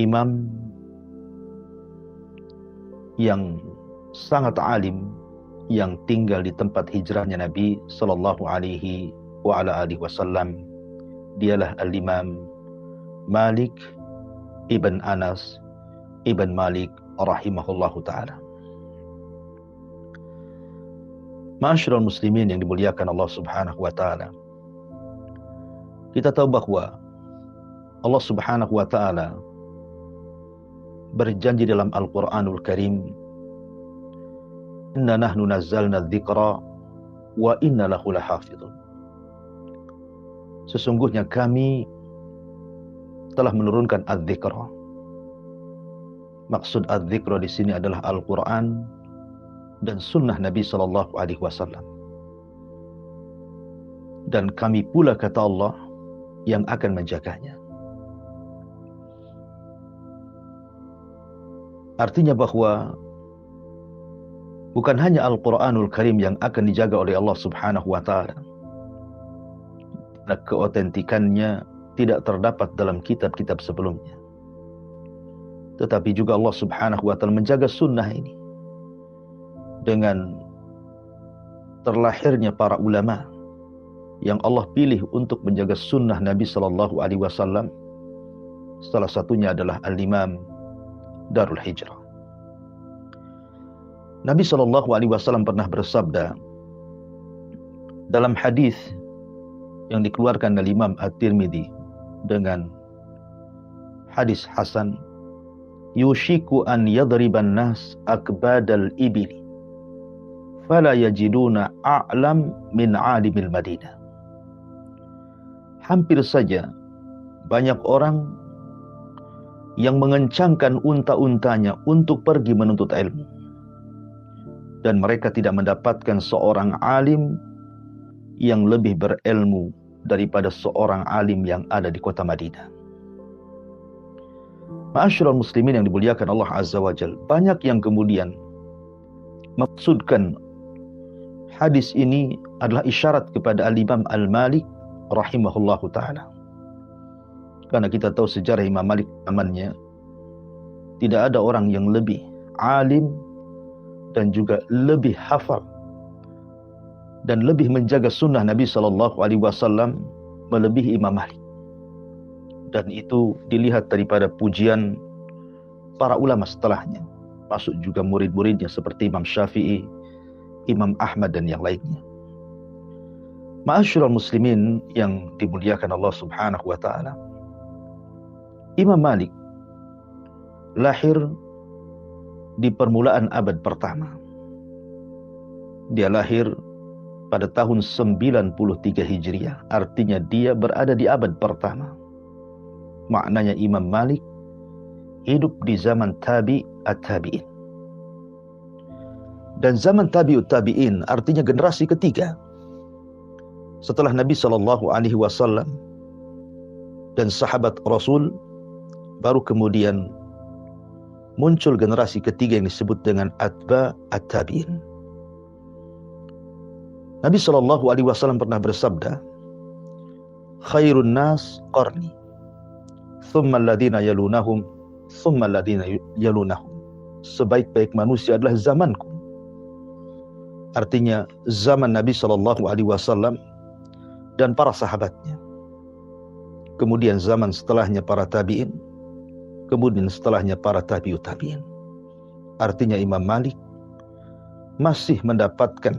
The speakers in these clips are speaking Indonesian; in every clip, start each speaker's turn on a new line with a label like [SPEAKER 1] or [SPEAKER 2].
[SPEAKER 1] imam yang sangat alim yang tinggal di tempat hijrahnya Nabi sallallahu alaihi wasallam. Dialah al-Imam Malik ibn Anas ibn Malik rahimahullahu taala. Ma'asyiral muslimin yang dimuliakan Allah Subhanahu wa taala. Kita tahu bahwa Allah Subhanahu wa taala berjanji dalam Al-Qur'anul Karim, "Inna nahnu nazzalna dzikra wa inna lahu lahafizun." Sesungguhnya kami telah menurunkan adz-dzikra. Maksud adz-dzikra di sini adalah Al-Qur'an dan sunnah Nabi sallallahu alaihi wasallam. Dan kami pula, kata Allah, yang akan menjaganya. Artinya bahwa bukan hanya Al-Quranul Karim yang akan dijaga oleh Allah Subhanahu wa ta'ala. Keotentikannya tidak terdapat dalam kitab-kitab sebelumnya. Tetapi juga Allah Subhanahu wa ta'ala menjaga sunnah ini dengan terlahirnya para ulama yang Allah pilih untuk menjaga sunnah Nabi sallallahu alaihi wasallam. Salah satunya adalah Al-Imam Darul Hijrah. Nabi sallallahu alaihi wasallam pernah bersabda dalam hadis yang dikeluarkan oleh Imam At-Tirmidzi dengan hadis hasan, "Yushiku an yadriban nas akbadal ibili fala yajiduna a'lam min 'alimil Madinah." Hampir saja banyak orang yang mengencangkan unta-untanya untuk pergi menuntut ilmu, dan mereka tidak mendapatkan seorang alim yang lebih berilmu daripada seorang alim yang ada di kota Madinah. Ma'asyiral muslimin yang dimuliakan Allah Azza wa Jalla, banyak yang kemudian maksudkan hadis ini adalah isyarat kepada Al-Imam Al-Malik rahimahullahu ta'ala. Karena kita tahu sejarah Imam Malik zamannya, tidak ada orang yang lebih alim dan juga lebih hafal dan lebih menjaga sunnah Nabi sallallahu alaihi wasallam melebihi Imam Malik. Dan itu dilihat daripada pujian para ulama setelahnya, masuk juga murid-muridnya seperti Imam Syafi'i, Imam Ahmad dan yang lainnya. Ma'asyiral muslimin yang dimuliakan Allah Subhanahu wa ta'ala, Imam Malik lahir di permulaan abad pertama. Dia lahir pada tahun 93 Hijriah, artinya dia berada di abad pertama. Maknanya Imam Malik hidup di zaman tabi'at-tabi'in. Dan zaman tabi'ut-tabi'in artinya generasi ketiga setelah Nabi sallallahu alaihi wasallam dan sahabat Rasul, baru kemudian muncul generasi ketiga yang disebut dengan atba at-tabi'in. Nabi sallallahu alaihi wasallam pernah bersabda, "Khairun nas qarni, thumma alladhina yalunahum, thumma alladhina yalunahum." Sebaik-baik manusia adalah zamanku. Artinya zaman Nabi sallallahu alaihi wasallam dan para sahabatnya. Kemudian zaman setelahnya para tabi'in, kemudian setelahnya para tabi'ut tabi'in. Artinya Imam Malik masih mendapatkan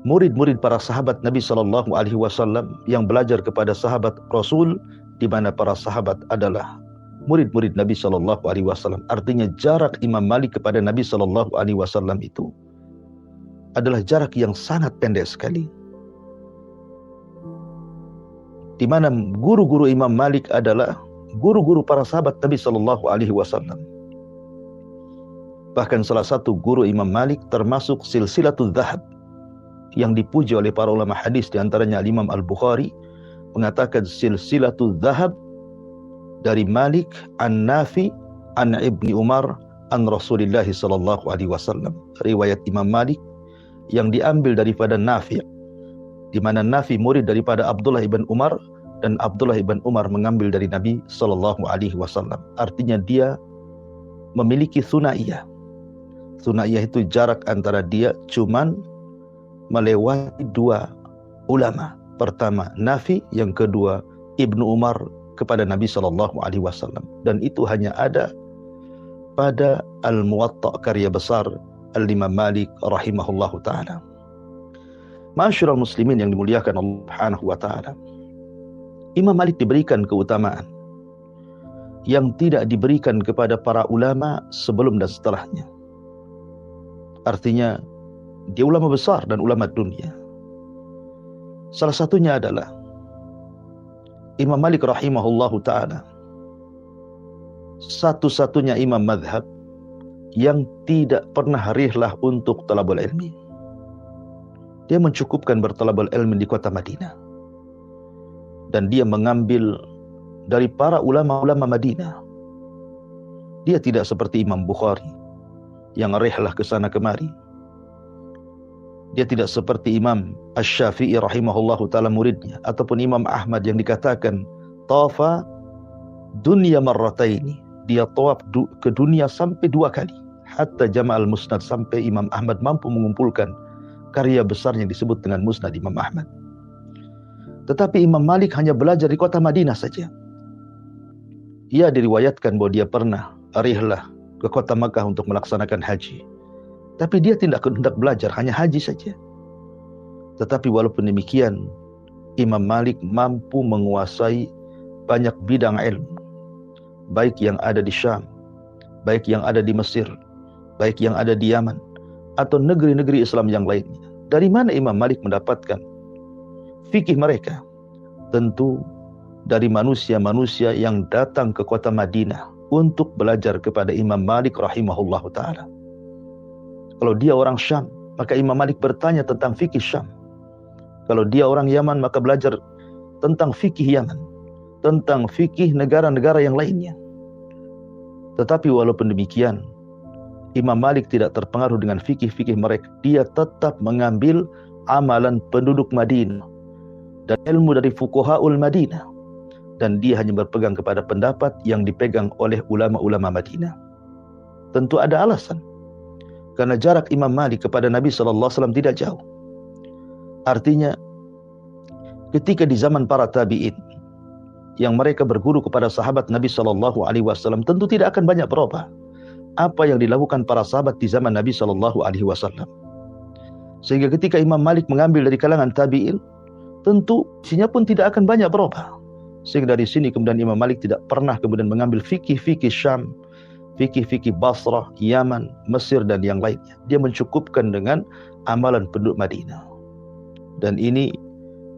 [SPEAKER 1] murid-murid para sahabat Nabi sallallahu alaihi wasallam yang belajar kepada sahabat Rasul, di mana para sahabat adalah murid-murid Nabi sallallahu alaihi wasallam. Artinya jarak Imam Malik kepada Nabi sallallahu alaihi wasallam itu adalah jarak yang sangat pendek sekali. Di mana guru-guru Imam Malik adalah guru-guru para sahabat Nabi sallallahu alaihi wasallam. Bahkan salah satu guru Imam Malik termasuk silsilatul dzahab yang dipuji oleh para ulama hadis, di antaranya Imam Al-Bukhari mengatakan silsilatul dzahab dari Malik an Nafi an Ibni Umar an Rasulillah sallallahu alaihi wasallam. Riwayat Imam Malik yang diambil daripada Nafi, di mana Nafi murid daripada Abdullah ibn Umar dan Abdullah ibn Umar mengambil dari Nabi sallallahu alaihi wasallam. Artinya dia memiliki thunaiyah. Thunaiyah itu jarak antara dia cuman melewati dua ulama. Pertama Nafi, yang kedua Ibnu Umar kepada Nabi sallallahu alaihi wasallam. Dan itu hanya ada pada Al-Muwatta, karya besar Al-Imam Malik rahimahullahu taala. Ma'asyiral muslimin yang dimuliakan Allah Subhanahu wa taala. Imam Malik diberikan keutamaan yang tidak diberikan kepada para ulama sebelum dan setelahnya. Artinya dia ulama besar dan ulama dunia. Salah satunya adalah Imam Malik rahimahullahu ta'ala satu-satunya imam madhab yang tidak pernah rihlah untuk talabul ilmi. Dia mencukupkan bertalabul ilmi di kota Madinah. Dan dia mengambil dari para ulama-ulama Madinah. Dia tidak seperti Imam Bukhari yang rihlah ke sana kemari. Dia tidak seperti Imam Asy-Syafi'i rahimahullahu ta'ala muridnya, ataupun Imam Ahmad yang dikatakan tawafa dunya marrataini. Dia tawaf ke dunia sampai 2 kali. Hatta jama'al musnad, sampai Imam Ahmad mampu mengumpulkan karya besar yang disebut dengan musnad Imam Ahmad. Tetapi Imam Malik hanya belajar di kota Madinah saja. Ia diriwayatkan bahwa dia pernah rihlah ke kota Makkah untuk melaksanakan haji. Tapi dia tidak hendak belajar, hanya haji saja. Tetapi walaupun demikian, Imam Malik mampu menguasai banyak bidang ilmu. Baik yang ada di Syam, baik yang ada di Mesir, baik yang ada di Yaman, atau negeri-negeri Islam yang lainnya. Dari mana Imam Malik mendapatkan fikih mereka? Tentu dari manusia-manusia yang datang ke kota Madinah untuk belajar kepada Imam Malik rahimahullahu ta'ala. Kalau dia orang Syam, maka Imam Malik bertanya tentang fikih Syam. Kalau dia orang Yaman, maka belajar tentang fikih Yaman, tentang fikih negara-negara yang lainnya. Tetapi walaupun demikian, Imam Malik tidak terpengaruh dengan fikih-fikih mereka. Dia tetap mengambil amalan penduduk Madinah dan ilmu dari fuqahaul Madinah. Dan dia hanya berpegang kepada pendapat yang dipegang oleh ulama-ulama Madinah. Tentu ada alasan. Karena jarak Imam Malik kepada Nabi SAW tidak jauh. Artinya, ketika di zaman para tabi'in, yang mereka berguru kepada sahabat Nabi SAW, tentu tidak akan banyak berubah apa yang dilakukan para sahabat di zaman Nabi SAW. Sehingga ketika Imam Malik mengambil dari kalangan tabi'in, tentu isinya pun tidak akan banyak berubah. Sehingga dari sini kemudian Imam Malik tidak pernah kemudian mengambil fikih-fikih Syam, fikih-fikih Basrah, Yaman, Mesir dan yang lainnya. Dia mencukupkan dengan amalan penduduk Madinah. Dan ini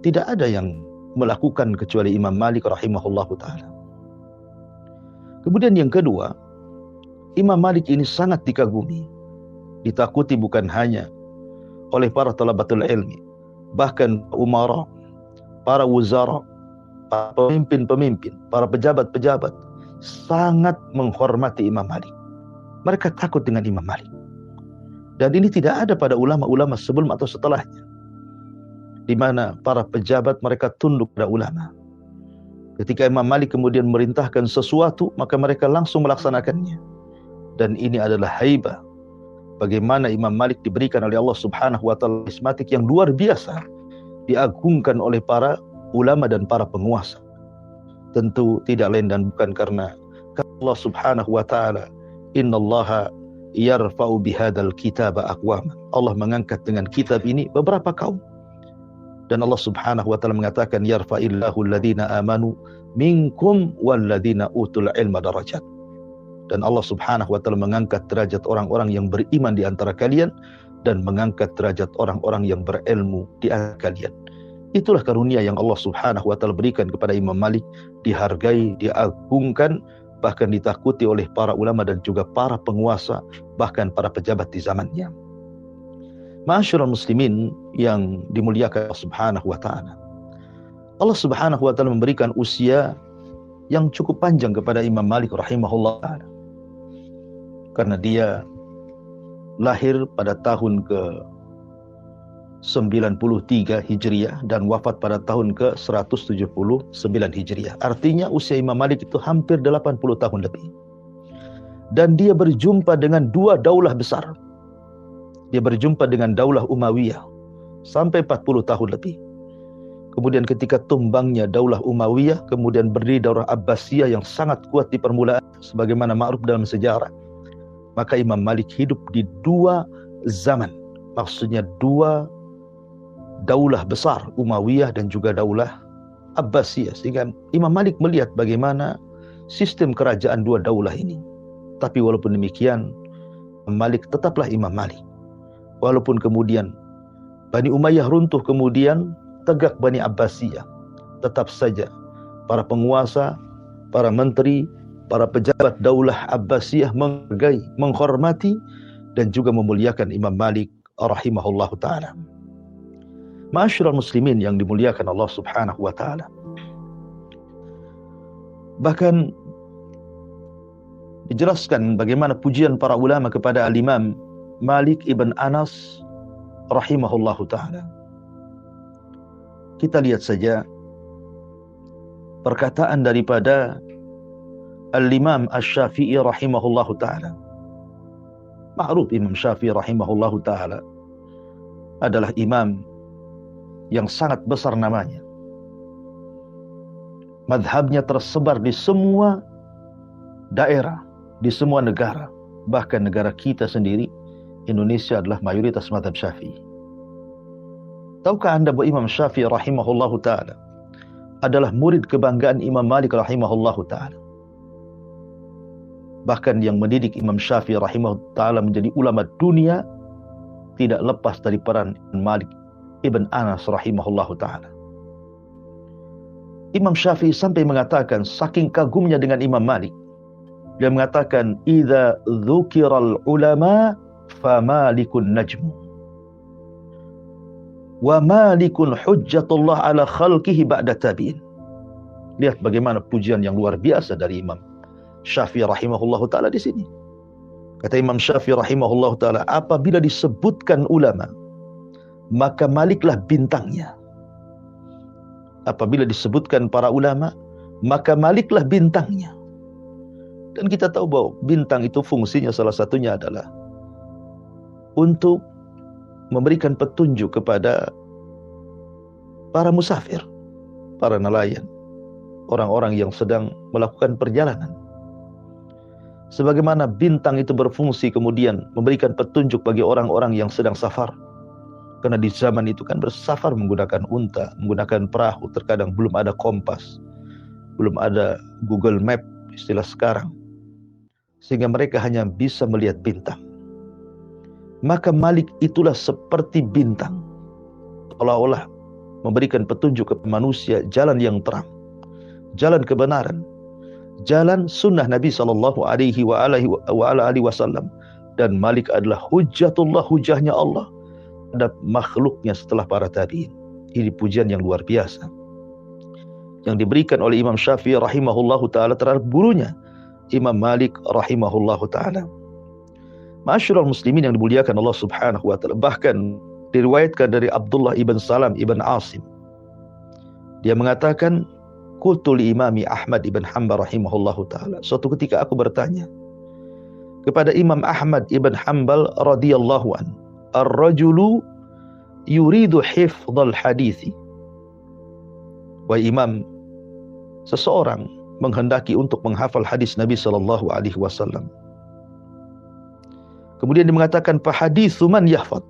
[SPEAKER 1] tidak ada yang melakukan kecuali Imam Malik rahimahullahu ta'ala. Kemudian yang kedua, Imam Malik ini sangat dikagumi, ditakuti bukan hanya oleh para talabatul ilmi, bahkan umara, para wuzara, para pemimpin-pemimpin, para pejabat-pejabat sangat menghormati Imam Malik. Mereka takut dengan Imam Malik. Dan ini tidak ada pada ulama-ulama sebelum atau setelahnya, di mana para pejabat mereka tunduk pada ulama. Ketika Imam Malik kemudian memerintahkan sesuatu, maka mereka langsung melaksanakannya. Dan ini adalah haibah. Bagaimana Imam Malik diberikan oleh Allah Subhanahu wa ta'ala karismatik yang luar biasa, diagungkan oleh para ulama dan para penguasa. Tentu tidak lain dan bukan karena Allah Subhanahu wa ta'ala, innallaha yarfa'u bihadzal kitaba aqwaman. Allah mengangkat dengan kitab ini beberapa kaum. Dan Allah Subhanahu wa ta'ala mengatakan yarfa'illahu alladhina amanu minkum walladhina utul ilma darajat. Dan Allah Subhanahu wa ta'ala mengangkat derajat orang-orang yang beriman di antara kalian dan mengangkat derajat orang-orang yang berilmu di antara kalian. Itulah karunia yang Allah Subhanahu wa ta'ala berikan kepada Imam Malik, dihargai, diagungkan, bahkan ditakuti oleh para ulama dan juga para penguasa, bahkan para pejabat di zamannya. Ma'asyiral muslimin yang dimuliakan Allah Subhanahu wa ta'ala. Allah Subhanahu wa ta'ala memberikan usia yang cukup panjang kepada Imam Malik rahimahullah ta'ala. Karena dia lahir pada tahun 93 Hijriah dan wafat pada tahun ke-179 Hijriah. Artinya usia Imam Malik itu hampir 80 tahun lebih. Dan dia berjumpa dengan dua daulah besar. Dia berjumpa dengan daulah Umayyah sampai 40 tahun lebih. Kemudian ketika tumbangnya daulah Umayyah, kemudian berdiri daulah Abbasiyah yang sangat kuat di permulaan sebagaimana ma'ruf dalam sejarah. Maka Imam Malik hidup di dua zaman. Maksudnya dua daulah besar, Umayyah dan juga daulah Abbasiyah. Sehingga Imam Malik melihat bagaimana sistem kerajaan dua daulah ini. Tapi walaupun demikian, Malik tetaplah Imam Malik. Walaupun kemudian Bani Umayyah runtuh, kemudian tegak Bani Abbasiyah, tetap saja para penguasa, para menteri, para pejabat daulah Abbasiyah menghargai, menghormati dan juga memuliakan Imam Malik rahimahullahu ta'ala. Ma'asyiral muslimin yang dimuliakan Allah subhanahu wa ta'ala. Bahkan dijelaskan bagaimana pujian para ulama kepada Al-Imam Malik ibn Anas rahimahullahu ta'ala. Kita lihat saja perkataan daripada Al-Imam Asy-Syafi'i rahimahullahu ta'ala. Ma'ruf Imam Syafi'i rahimahullahu ta'ala adalah imam yang sangat besar namanya. Madhabnya tersebar di semua daerah, di semua negara. Bahkan negara kita sendiri, Indonesia adalah mayoritas madhab Syafi'i. Tahukah anda bahwa Imam Syafi'i rahimahullahu ta'ala adalah murid kebanggaan Imam Malik rahimahullahu ta'ala. Bahkan yang mendidik Imam Syafi'i rahimahullahu ta'ala menjadi ulama dunia tidak lepas dari peran Malik ibn Anas rahimahullahu ta'ala. Imam Syafi'i sampai mengatakan saking kagumnya dengan Imam Malik, dia mengatakan idza dzukiral ulama fa malikun najmu wa malikun hujjatullah ala khalqihi ba'da tabi'in. Lihat bagaimana pujian yang luar biasa dari Imam Syafi'i rahimahullahu ta'ala di sini. Kata Imam Syafi'i rahimahullahu ta'ala, apabila disebutkan ulama, maka Maliklah bintangnya. Apabila disebutkan para ulama, maka Maliklah bintangnya. Dan kita tahu bahwa bintang itu fungsinya salah satunya adalah untuk memberikan petunjuk kepada para musafir, para nelayan, orang-orang yang sedang melakukan perjalanan. Sebagaimana bintang itu berfungsi kemudian memberikan petunjuk bagi orang-orang yang sedang safar. Karena di zaman itu kan bersafar menggunakan unta, menggunakan perahu, terkadang belum ada kompas, belum ada Google Map istilah sekarang. Sehingga mereka hanya bisa melihat bintang. Maka Malik itulah seperti bintang, seolah-olah memberikan petunjuk kepada manusia jalan yang terang, jalan kebenaran, jalan sunnah Nabi SAW. Dan Malik adalah hujjatullah, hujahnya Allah ada makhluknya setelah para tabi'in. Ini pujian yang luar biasa yang diberikan oleh Imam Syafi'i rahimahullahu ta'ala terhadap gurunya Imam Malik rahimahullahu ta'ala. Ma'asyiral muslimin yang dimuliakan Allah subhanahu wa ta'ala. Bahkan diriwayatkan dari Abdullah ibn Salam ibn Asim, dia mengatakan qultu li imami Ahmad ibn Hanbal rahimahullahu ta'ala, suatu ketika aku bertanya kepada Imam Ahmad ibn Hanbal radhiyallahu an, ar-rajulu yuridu hifdzal hadithi. Wahai Imam, seseorang menghendaki untuk menghafal hadis Nabi sallallahu alaihi wasallam. Kemudian dia mengatakan fa haditsu man yahfaz.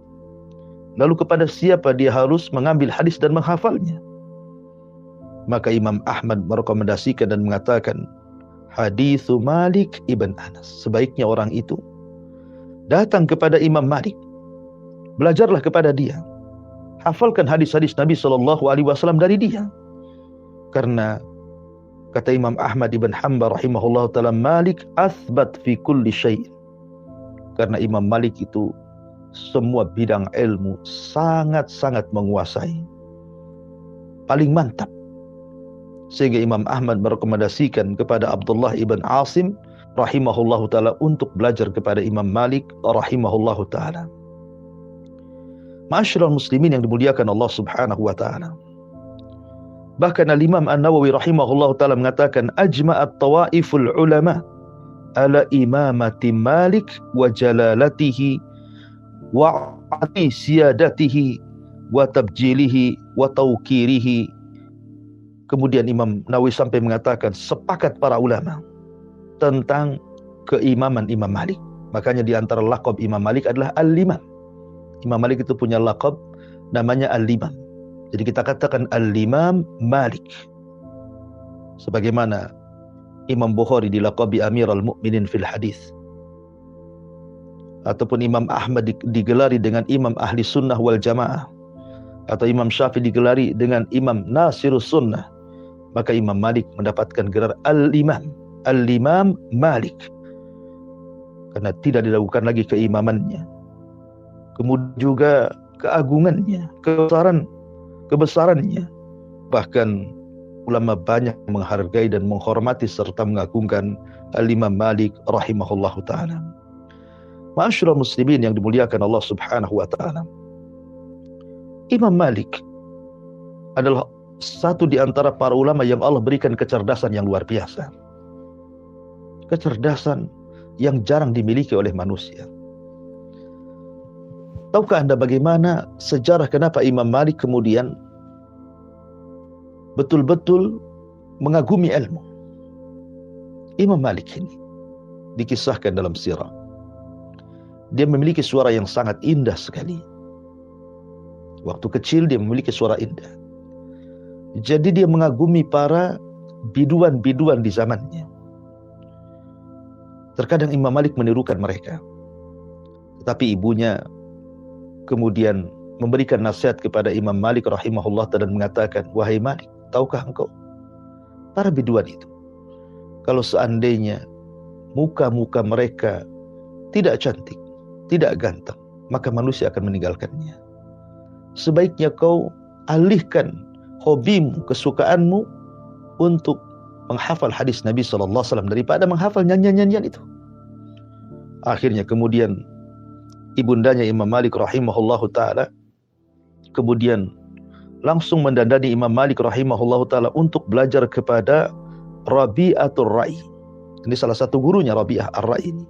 [SPEAKER 1] Lalu kepada siapa dia harus mengambil hadis dan menghafalnya? Maka Imam Ahmad merekomendasikan dan mengatakan haditsu Malik ibn Anas. Sebaiknya orang itu datang kepada Imam Malik, belajarlah kepada dia, hafalkan hadis-hadis Nabi SAW dari dia. Karena kata Imam Ahmad ibn Hanbal rahimahullah ta'ala, Malik athbat fi kulli syai'. Karena Imam Malik itu semua bidang ilmu sangat-sangat menguasai, paling mantap. Sehingga Imam Ahmad merekomendasikan kepada Abdullah ibn Asim rahimahullahu ta'ala untuk belajar kepada Imam Malik rahimahullahu ta'ala. Ma'asyiral muslimin yang dimuliakan Allah Subhanahu wa taala. Bahkan Al-Imam An-Nawawi rahimahullahu taala mengatakan ajma'at tawaiful ulama ala imamati Malik wa jalalatihi wa ati siyadatihi wa tabjilihi wa tawqirihi. Kemudian Imam Nawawi sampai mengatakan sepakat para ulama tentang keimaman Imam Malik. Makanya di antara laqab Imam Malik adalah Al-Imam. Imam Malik itu punya laqab namanya Al-Imam. Jadi kita katakan Al-Imam Malik. Sebagaimana Imam Bukhari dilaqabi Amirul Mukminin fil Hadis. Ataupun Imam Ahmad digelari dengan Imam Ahli Sunnah wal Jamaah. Atau Imam Syafi'i digelari dengan Imam Nasirus Sunnah. Maka Imam Malik mendapatkan gelar Al-Imam. Al-Imam Malik. Karena tidak diragukan lagi keimamannya. Kemudian juga keagungannya, kebesarannya. Bahkan ulama banyak menghargai dan menghormati serta mengagungkan Al-Imam Malik rahimahullahu ta'ala. Ma'asyiral muslimin yang dimuliakan Allah Subhanahu wa ta'ala. Imam Malik adalah satu di antara para ulama yang Allah berikan kecerdasan yang luar biasa. Kecerdasan yang jarang dimiliki oleh manusia. Tahukah Anda bagaimana sejarah kenapa Imam Malik kemudian betul-betul mengagumi ilmu? Imam Malik ini dikisahkan dalam sirah. Dia memiliki suara yang sangat indah sekali. Waktu kecil dia memiliki suara indah. Jadi dia mengagumi para biduan-biduan di zamannya. Terkadang Imam Malik menirukan mereka. Tetapi ibunya kemudian memberikan nasihat kepada Imam Malik rahimahullah dan mengatakan, wahai Malik, tahukah engkau para biduan itu, kalau seandainya muka-muka mereka tidak cantik, tidak ganteng, maka manusia akan meninggalkannya. Sebaiknya kau alihkan hobimu, kesukaanmu untuk menghafal hadis Nabi SAW daripada menghafal nyanyian-nyanyian itu. Akhirnya kemudian ibundanya Imam Malik rahimahullahu ta'ala kemudian langsung mendandani Imam Malik rahimahullahu ta'ala untuk belajar kepada Rabi'atul Ra'i. Ini salah satu gurunya Rabi'ah Ar-Ra'i ini.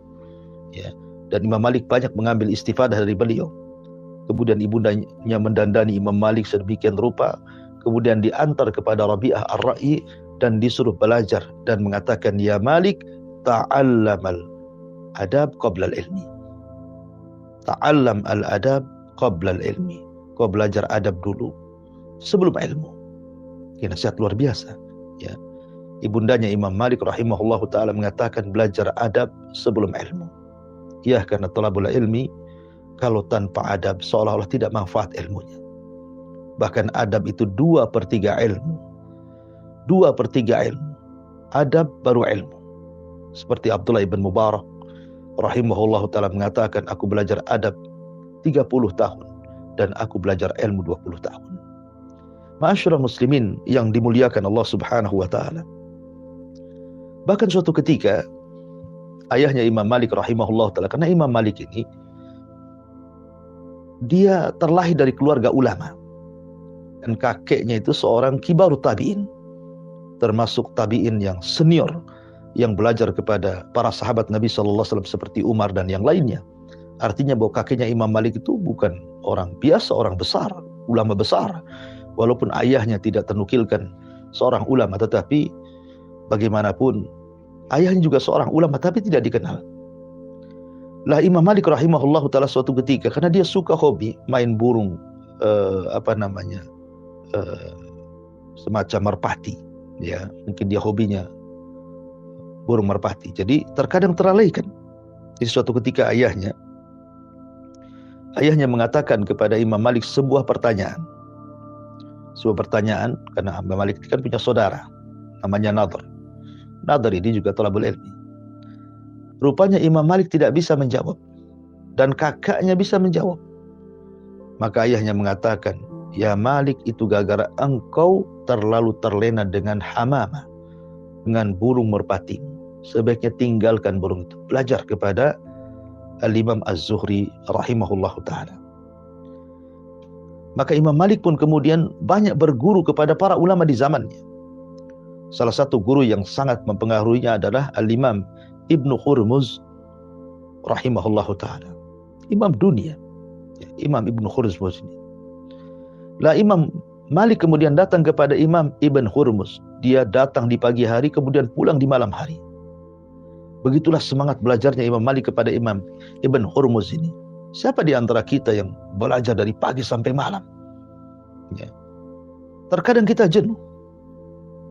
[SPEAKER 1] Ya. Dan Imam Malik banyak mengambil istifadah dari beliau. Kemudian ibundanya mendandani Imam Malik sedemikian rupa, kemudian diantar kepada Rabi'ah Ar-Ra'i dan disuruh belajar dan mengatakan, ya Malik, ta'allamal adab qabla al-ilmi. Ta'allam al-adab qabla al-ilmi. Kau belajar adab dulu sebelum ilmu. Ini nasihat luar biasa. Ya. Ibundanya Imam Malik rahimahullahu ta'ala mengatakan belajar adab sebelum ilmu. Ya, karena talabul ilmi kalau tanpa adab seolah-olah tidak manfaat ilmunya. Bahkan adab itu 2/3 ilmu. 2/3 ilmu. Adab baru ilmu. Seperti Abdullah ibn Mubarak rahimahullahu ta'ala mengatakan, aku belajar adab 30 tahun dan aku belajar ilmu 20 tahun. Ma'asyiral muslimin yang dimuliakan Allah Subhanahu wa ta'ala. Bahkan suatu ketika ayahnya Imam Malik rahimahullahu ta'ala, karena Imam Malik ini dia terlahir dari keluarga ulama dan kakeknya itu seorang kibarut tabi'in, termasuk tabi'in yang senior yang belajar kepada para sahabat Nabi SAW seperti Umar dan yang lainnya. Artinya bahwa kakeknya Imam Malik itu bukan orang biasa, orang besar, ulama besar. Walaupun ayahnya tidak ternukilkan seorang ulama, tetapi bagaimanapun ayahnya juga seorang ulama, tapi tidak dikenal. Lah Imam Malik rahimahullah ta'ala suatu ketika, karena dia suka hobi main burung, semacam merpati. Ya, mungkin dia hobinya burung merpati. Jadi terkadang terlalaikan. Di suatu ketika ayahnya mengatakan kepada Imam Malik sebuah pertanyaan. Sebuah pertanyaan, karena Imam Malik kan punya saudara namanya Nadhr. Nadhr ini juga thalabul ilmi. Rupanya Imam Malik tidak bisa menjawab dan kakaknya bisa menjawab. Maka ayahnya mengatakan, ya Malik, itu gara-gara engkau terlalu terlena dengan hamamah, dengan burung merpati. Sebaiknya tinggalkan burung itu. Belajar kepada Al-Imam Az-Zuhri rahimahullahu ta'ala. Maka Imam Malik pun kemudian banyak berguru kepada para ulama di zamannya. Salah satu guru yang sangat mempengaruhinya adalah Al-Imam Ibnu Hurmuz rahimahullahu ta'ala. Imam dunia, Imam Ibnu Hurmuz ini. Lah Imam Malik kemudian datang kepada Imam Ibn Hurmuz. Dia datang di pagi hari kemudian pulang di malam hari. Begitulah semangat belajarnya Imam Malik kepada Imam Ibn Hurmuz ini. Siapa di antara kita yang belajar dari pagi sampai malam? Ya. Terkadang kita jenuh.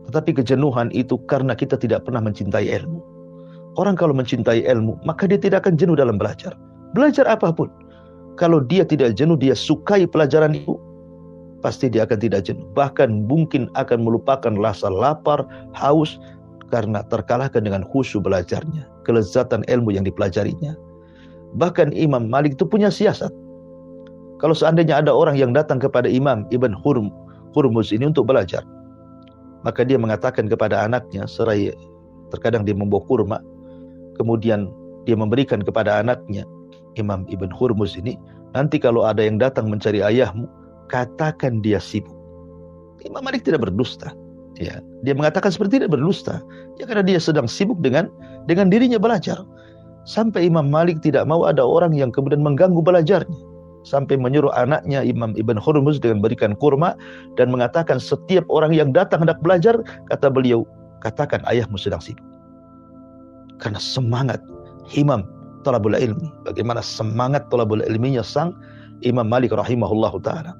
[SPEAKER 1] Tetapi kejenuhan itu karena kita tidak pernah mencintai ilmu. Orang kalau mencintai ilmu, maka dia tidak akan jenuh dalam belajar. Belajar apapun. Kalau dia tidak jenuh, dia sukai pelajaran itu, pasti dia akan tidak jenuh. Bahkan mungkin akan melupakan rasa lapar, haus, karena terkalahkan dengan khusyuk belajarnya. Kelezatan ilmu yang dipelajarinya. Bahkan Imam Malik itu punya siasat. Kalau seandainya ada orang yang datang kepada Imam Ibn Hurmuz ini untuk belajar, maka dia mengatakan kepada anaknya, seraya terkadang dia membawa kurma, kemudian dia memberikan kepada anaknya, Imam Ibn Hurmuz ini, nanti kalau ada yang datang mencari ayahmu, katakan dia sibuk. Imam Malik tidak berdusta. Ya, dia mengatakan seperti tidak berdusta. Ya, karena dia sedang sibuk dengan dirinya belajar. Sampai Imam Malik tidak mau ada orang yang kemudian mengganggu belajarnya. Sampai menyuruh anaknya Imam Ibn Hurmuz dengan berikan kurma dan mengatakan setiap orang yang datang hendak belajar, kata beliau, katakan ayahmu sedang sibuk. Karena semangat himam talabul ilmi, bagaimana semangat talabul ilminya sang Imam Malik rahimahullahu ta'ala.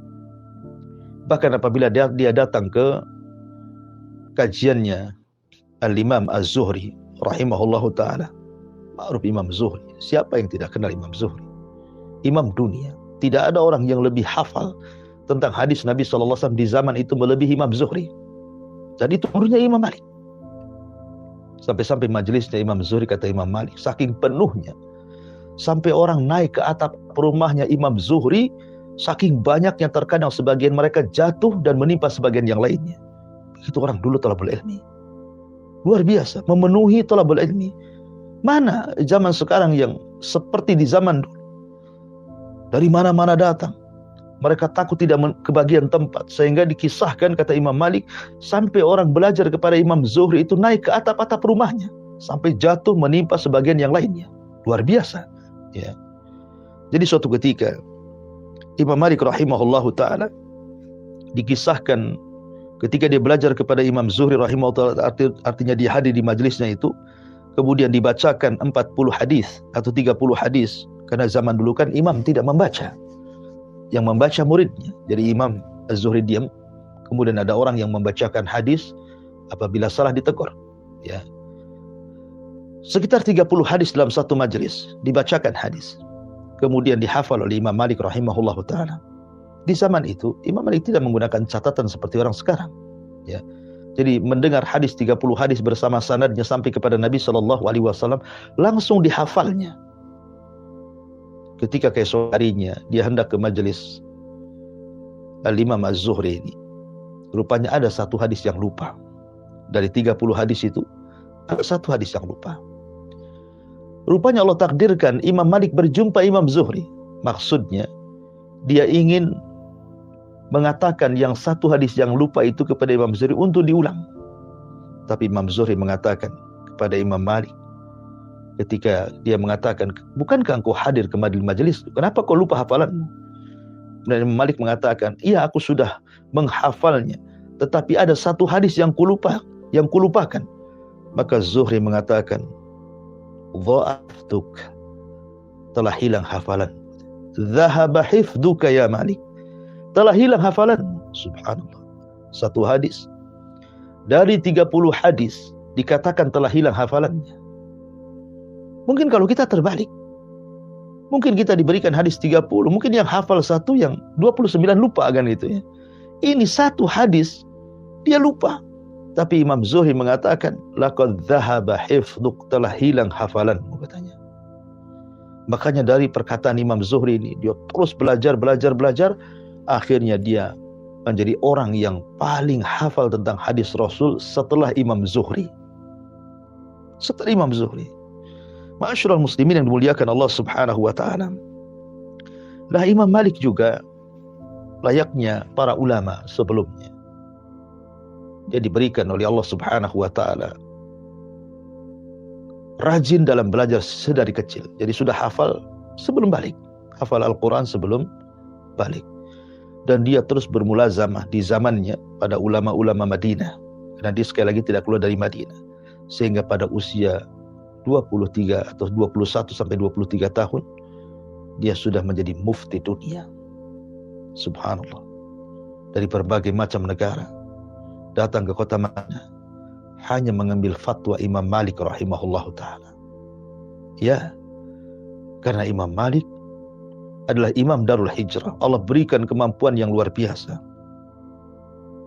[SPEAKER 1] Bahkan apabila dia datang ke kajiannya Al-Imam Az-Zuhri rahimahullahu ta'ala, ma'ruf Imam Zuhri, siapa yang tidak kenal Imam Zuhri? Imam dunia. Tidak ada orang yang lebih hafal tentang hadis Nabi SAW di zaman itu melebihi Imam Zuhri. Dan itu gurunya Imam Malik. Sampai-sampai majelisnya Imam Zuhri, kata Imam Malik, saking penuhnya, sampai orang naik ke atap rumahnya Imam Zuhri, saking banyaknya terkadang sebagian mereka jatuh dan menimpa sebagian yang lainnya. Begitu orang dulu talabul ilmi. Luar biasa, memenuhi talabul ilmi. Mana zaman sekarang yang seperti di zaman dulu? Dari mana-mana datang. Mereka takut tidak kebagian tempat. Sehingga dikisahkan, kata Imam Malik, sampai orang belajar kepada Imam Zuhri itu naik ke atap-atap rumahnya. Sampai jatuh menimpa sebagian yang lainnya. Luar biasa. Ya. Jadi suatu ketika, Imam Malik rahimahullahu ta'ala dikisahkan ketika dia belajar kepada Imam Zuhri rahimahullahu ta'ala, artinya dia hadir di majelisnya itu, kemudian dibacakan 40 hadis atau 30 hadis. Karena zaman dulu kan imam tidak membaca. Yang membaca muridnya. Jadi Imam Az-Zuhri diam. Kemudian ada orang yang membacakan hadis. Apabila salah ditegur. Ya. Sekitar 30 hadis dalam satu majelis. Dibacakan hadis. Kemudian dihafal oleh Imam Malik rahimahullahu ta'ala. Di zaman itu Imam Malik tidak menggunakan catatan seperti orang sekarang. Ya. Jadi mendengar hadis 30 hadis bersama sanadnya sampai kepada Nabi SAW. Langsung dihafalnya. Ketika keesok harinya dia hendak ke majelis Al-Imam Az-Zuhri ini, rupanya ada satu hadis yang lupa. Dari 30 hadis itu ada satu hadis yang lupa. Rupanya Allah takdirkan Imam Malik berjumpa Imam Zuhri. Maksudnya dia ingin mengatakan yang satu hadis yang lupa itu kepada Imam Zuhri untuk diulang. Tapi Imam Zuhri mengatakan kepada Imam Malik, ketika dia mengatakan, bukankah engkau hadir ke majelis? Kenapa kau lupa hafalanmu? Dan Imam Malik mengatakan, iya aku sudah menghafalnya, tetapi ada satu hadis yang kulupakan. Maka Zuhri mengatakan, dha'aftuk, telah hilang hafalan. Dhahaba hifduka ya Malik, telah hilang hafalan. Subhanallah. Satu hadis dari 30 hadis dikatakan telah hilang hafalannya. Mungkin kalau kita terbalik, mungkin kita diberikan hadis 30, mungkin yang hafal satu, yang 29 lupa kan gitu ya. Ini satu hadis dia lupa. Tapi Imam Zuhri mengatakan, laqad dhahaba hifduk, telah hilang hafalanmu, katanya. Makanya dari perkataan Imam Zuhri ini, dia terus belajar. Akhirnya dia menjadi orang yang paling hafal tentang hadis Rasul setelah Imam Zuhri. Setelah Imam Zuhri. Ma'asyiral muslimin yang dimuliakan Allah Subhanahu wa ta'ala. Lah Imam Malik juga layaknya para ulama sebelumnya. Dia diberikan oleh Allah Subhanahu wa taala rajin dalam belajar sedari kecil. Jadi sudah hafal sebelum balik. Hafal Al-Quran sebelum balik. Dan dia terus bermulazamah di zamannya pada ulama-ulama Madinah. Karena dia sekali lagi tidak keluar dari Madinah. Sehingga pada usia 23 atau 21 sampai 23 tahun, dia sudah menjadi mufti dunia. Subhanallah. Dari berbagai macam negara. Datang ke kota Madinah. Hanya mengambil fatwa Imam Malik rahimahullahu ta'ala. Ya, karena Imam Malik adalah imam Darul Hijrah. Allah berikan kemampuan yang luar biasa.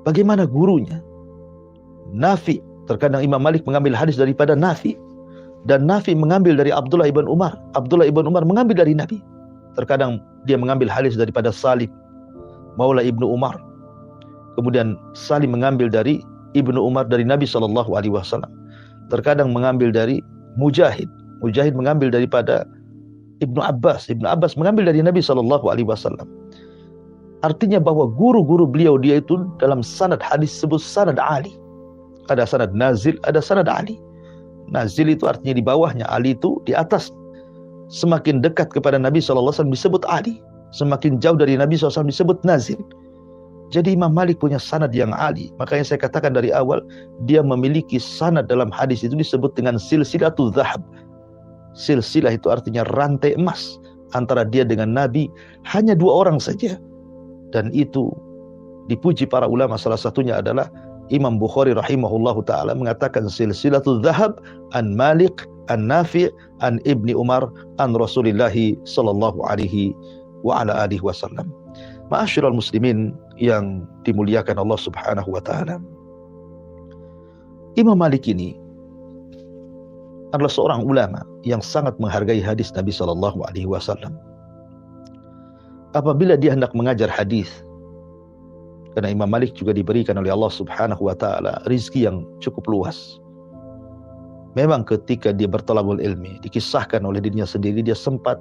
[SPEAKER 1] Bagaimana gurunya? Nafi. Terkadang Imam Malik mengambil hadis daripada Nafi. Dan Nafi mengambil dari Abdullah ibn Umar. Abdullah ibn Umar mengambil dari Nabi. Terkadang dia mengambil hadis daripada Salim, Maula ibnu Umar. Kemudian Salim mengambil dari Ibnu Umar dari Nabi SAW. Terkadang mengambil dari Mujahid. Mujahid mengambil daripada Ibnu Abbas. Ibnu Abbas mengambil dari Nabi SAW. Artinya bahwa guru-guru beliau dia itu dalam sanad hadis sebut sanad Ali. Ada sanad nazil, ada sanad Ali. Nazil itu artinya di bawahnya, Ali itu di atas. Semakin dekat kepada Nabi SAW disebut Ali. Semakin jauh dari Nabi SAW disebut nazil. Jadi Imam Malik punya sanad yang ali. Makanya saya katakan dari awal, dia memiliki sanad dalam hadis itu disebut dengan silsilatul zahab. Silsilah itu artinya rantai emas. Antara dia dengan Nabi hanya 2 orang saja. Dan itu dipuji para ulama. Salah satunya adalah Imam Bukhari rahimahullahu ta'ala mengatakan silsilatul zahab an Malik, an Nafi', an Ibni Umar, an Rasulillahi sallallahu alaihi wa ala alihi wasallam. Ma'asyiral muslimin yang dimuliakan Allah Subhanahu wa taala. Imam Malik ini adalah seorang ulama yang sangat menghargai hadis Nabi sallallahu alaihi wasallam. Apabila dia hendak mengajar hadis, karena Imam Malik juga diberikan oleh Allah Subhanahu wa taala rizki yang cukup luas. Memang ketika dia bertalabul ilmi, dikisahkan oleh dirinya sendiri, dia sempat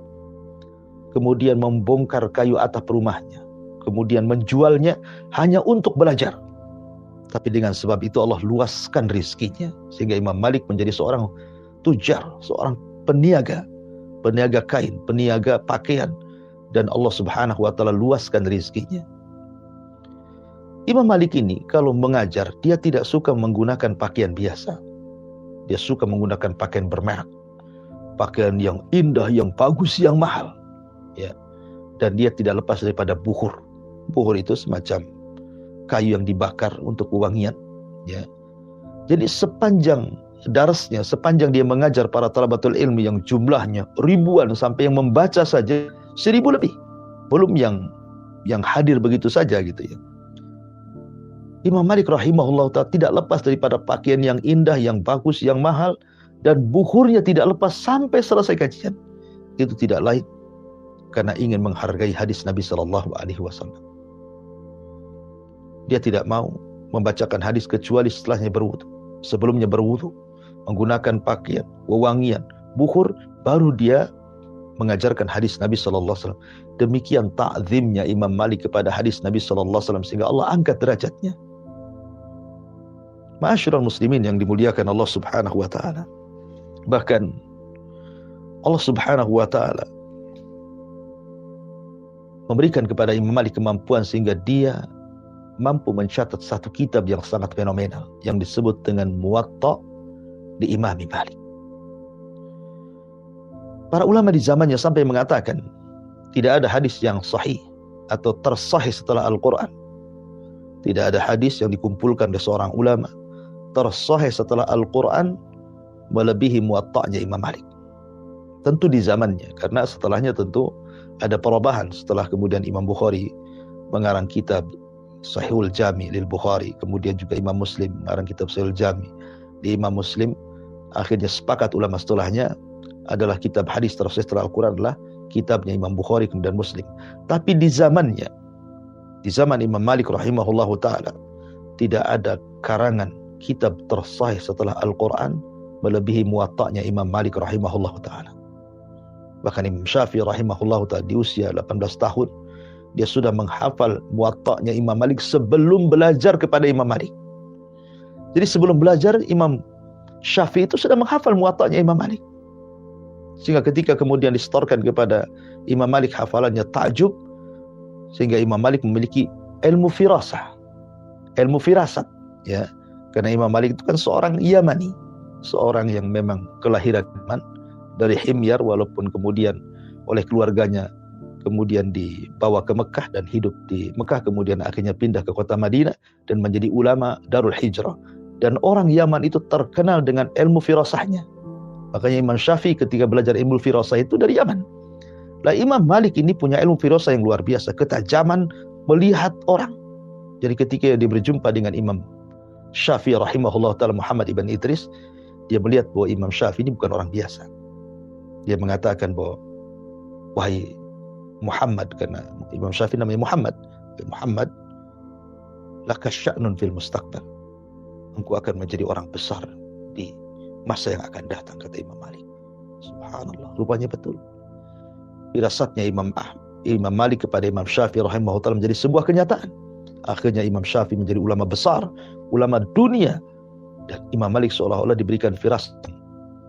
[SPEAKER 1] kemudian membongkar kayu atap rumahnya, kemudian menjualnya hanya untuk belajar. Tapi dengan sebab itu Allah luaskan rizkinya, sehingga Imam Malik menjadi seorang tujar, seorang peniaga kain, peniaga pakaian, dan Allah Subhanahu wa taala luaskan rizkinya. Imam Malik ini kalau mengajar, dia tidak suka menggunakan pakaian biasa. Dia suka menggunakan pakaian bermerek, pakaian yang indah, yang bagus, yang mahal. Ya. Dan dia tidak lepas daripada bukhur. Bukhur itu semacam kayu yang dibakar untuk wewangian. Ya. Jadi sepanjang darasnya, sepanjang dia mengajar para talabatul ilmi yang jumlahnya ribuan, sampai yang membaca saja 1000 lebih. Belum yang hadir begitu saja gitu ya. Imam Malik rahimahullah ta'ala tidak lepas daripada pakaian yang indah, yang bagus, yang mahal, dan bukhurnya tidak lepas sampai selesai kajian. Itu tidak lain karena ingin menghargai hadis Nabi SAW. Dia tidak mau membacakan hadis kecuali setelahnya berwudu. Sebelumnya berwudu, menggunakan pakaian, wewangian, bukhur, baru dia mengajarkan hadis Nabi SAW. Demikian ta'zimnya Imam Malik kepada hadis Nabi SAW, sehingga Allah angkat derajatnya. Ma'asyiral muslimin yang dimuliakan Allah Subhanahu wa ta'ala. Bahkan Allah Subhanahu wa ta'ala memberikan kepada Imam Malik kemampuan sehingga dia mampu mencatat satu kitab yang sangat fenomenal yang disebut dengan Muwatta di Imam Malik. Para ulama di zamannya sampai mengatakan tidak ada hadis yang sahih atau tersahih setelah Al-Quran. Tidak ada hadis yang dikumpulkan oleh seorang ulama tersahih setelah Al-Quran melebihi Muwatta'nya Imam Malik. Tentu di zamannya, karena setelahnya tentu ada perubahan. Setelah kemudian Imam Bukhari mengarang kitab Sahihul Jami lil Bukhari, kemudian juga Imam Muslim mengarang kitab Sahihul Jami. Di Imam Muslim akhirnya sepakat ulama setelahnya adalah kitab hadis tersahih setelah Al-Quran adalah kitabnya Imam Bukhari kemudian Muslim. Tapi di zamannya, di zaman Imam Malik rahimahullahu ta'ala, tidak ada karangan kitab tersahih setelah Al-Quran melebihi Muwatta'nya Imam Malik rahimahullahu ta'ala. Bahkan Imam Syafi'i rahimahullahu ta'ala di usia 18 tahun Dia sudah menghafal Muwatta'nya Imam Malik sebelum belajar kepada Imam Malik. Jadi sebelum belajar, Imam Syafi'i itu sudah menghafal Muwatta'nya Imam Malik. Sehingga ketika kemudian disetorkan kepada Imam Malik hafalannya takjub, sehingga Imam Malik memiliki ilmu firasah, ilmu firasat, ya. Karena Imam Malik itu kan seorang Yamani, seorang yang memang kelahiran dari Himyar, walaupun kemudian oleh keluarganya kemudian dibawa ke Mekah dan hidup di Mekah, kemudian akhirnya pindah ke kota Madinah dan menjadi ulama Darul Hijrah. Dan orang Yaman itu terkenal dengan ilmu firasahnya. Makanya Imam Syafi'i ketika belajar ilmu firasah itu dari Yaman. Lah Imam Malik ini punya ilmu firasah yang luar biasa, ketajaman melihat orang. Jadi ketika dia berjumpa dengan Imam Syafi'i rahimahullah ta'ala Muhammad ibn Idris, dia melihat bahwa Imam Syafi'i ini bukan orang biasa. Dia mengatakan bahwa, wahai Muhammad, karena Imam Syafi'i namanya Muhammad, laka sya'nun fil mustaqbal, engkau akan menjadi orang besar di masa yang akan datang, kata Imam Malik. Subhanallah, rupanya betul. Firasatnya Imam Malik kepada Imam Syafi'i rahimahullah ta'ala menjadi sebuah kenyataan. Akhirnya Imam Syafi'i menjadi ulama besar, ulama dunia, dan Imam Malik seolah-olah diberikan firasat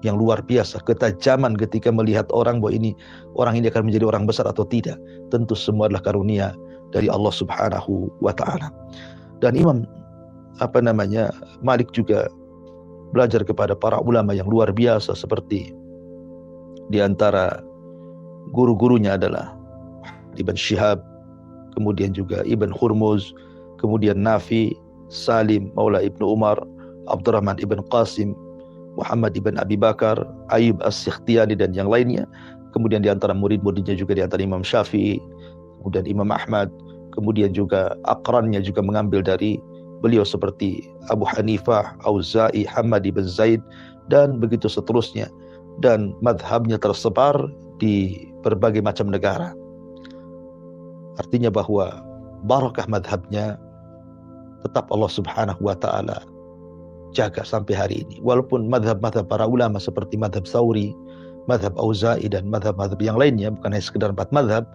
[SPEAKER 1] yang luar biasa, ketajaman ketika melihat orang bahwa orang ini akan menjadi orang besar atau tidak. Tentu semua adalah karunia dari Allah Subhanahu wa ta'ala. Dan Imam Malik juga belajar kepada para ulama yang luar biasa, seperti di antara guru-gurunya adalah Ibn Shihab, kemudian juga Ibn Hurmuz, kemudian Nafi, Salim, Maula Ibnu Umar, Abdurrahman Ibn Qasim, Muhammad ibn Abi Bakar, Ayyub As-Sikhtiyani dan yang lainnya. Kemudian di antara murid-muridnya juga di antara Imam Syafi'i, kemudian Imam Ahmad, kemudian juga aqrannya juga mengambil dari beliau seperti Abu Hanifah, Auza'i, Hamad ibn Zaid, dan begitu seterusnya. Dan madhabnya tersebar di berbagai macam negara. Artinya bahwa barakah madhabnya tetap Allah Subhanahu wa ta'ala jaga sampai hari ini. Walaupun madhab-madhab para ulama seperti madhab Thawri, madhab Auza'i, dan madhab-madhab yang lainnya, bukan hanya sekedar 4 madhab,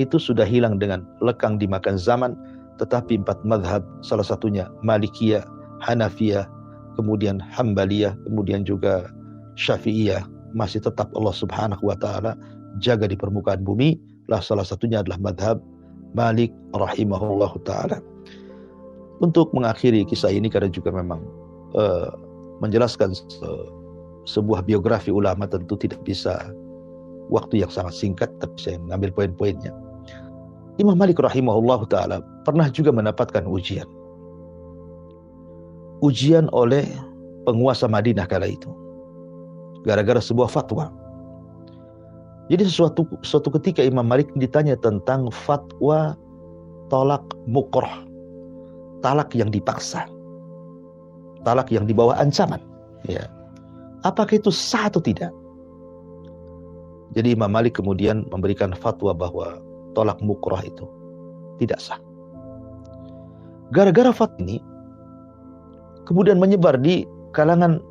[SPEAKER 1] itu sudah hilang dengan lekang dimakan zaman. Tetapi 4 madhab, salah satunya Malikiyah, Hanafiyah, kemudian Hambaliyah, kemudian juga Syafi'iyah, masih tetap Allah Subhanahu wa ta'ala jaga di permukaan bumi. Lah salah satunya adalah madhab Malik rahimahullahu ta'ala. Untuk mengakhiri kisah ini, karena juga memang menjelaskan sebuah biografi ulama tentu tidak bisa waktu yang sangat singkat, tapi saya mengambil poin-poinnya. Imam Malik rahimahullahu ta'ala pernah juga mendapatkan ujian oleh penguasa Madinah kala itu, gara-gara sebuah fatwa. Jadi suatu ketika Imam Malik ditanya tentang fatwa talak mukrah, talak yang dipaksa, talak yang di bawah ancaman, ya. Apakah itu sah atau tidak? Jadi Imam Malik kemudian memberikan fatwa bahwa talak mukrah itu tidak sah. Gara-gara fatwa ini kemudian menyebar di kalangan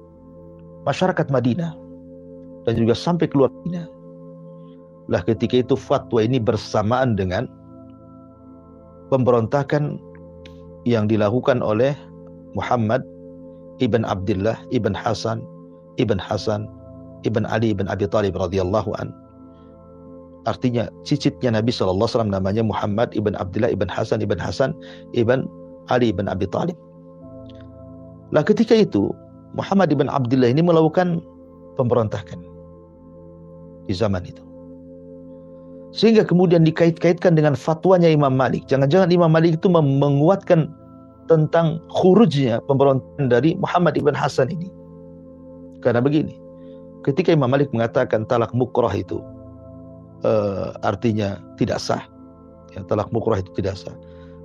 [SPEAKER 1] masyarakat Madinah dan juga sampai keluar Madinah. Lah ketika itu fatwa ini bersamaan dengan pemberontakan yang dilakukan oleh Muhammad ibn Abdullah ibn Hasan ibn Ali ibn Abi Talib radhiyallahu an. Artinya cicitnya Nabi SAW namanya Muhammad ibn Abdullah ibn Hasan ibn Ali ibn Abi Talib. Lah ketika itu Muhammad ibn Abdullah ini melakukan pemberontakan di zaman itu, sehingga kemudian dikait-kaitkan dengan fatwanya Imam Malik. Jangan-jangan Imam Malik itu menguatkan tentang khurujnya pemberontakan dari Muhammad ibn Hasan ini. Karena begini, ketika Imam Malik mengatakan talak mukrah itu artinya tidak sah, ya, talak mukrah itu tidak sah,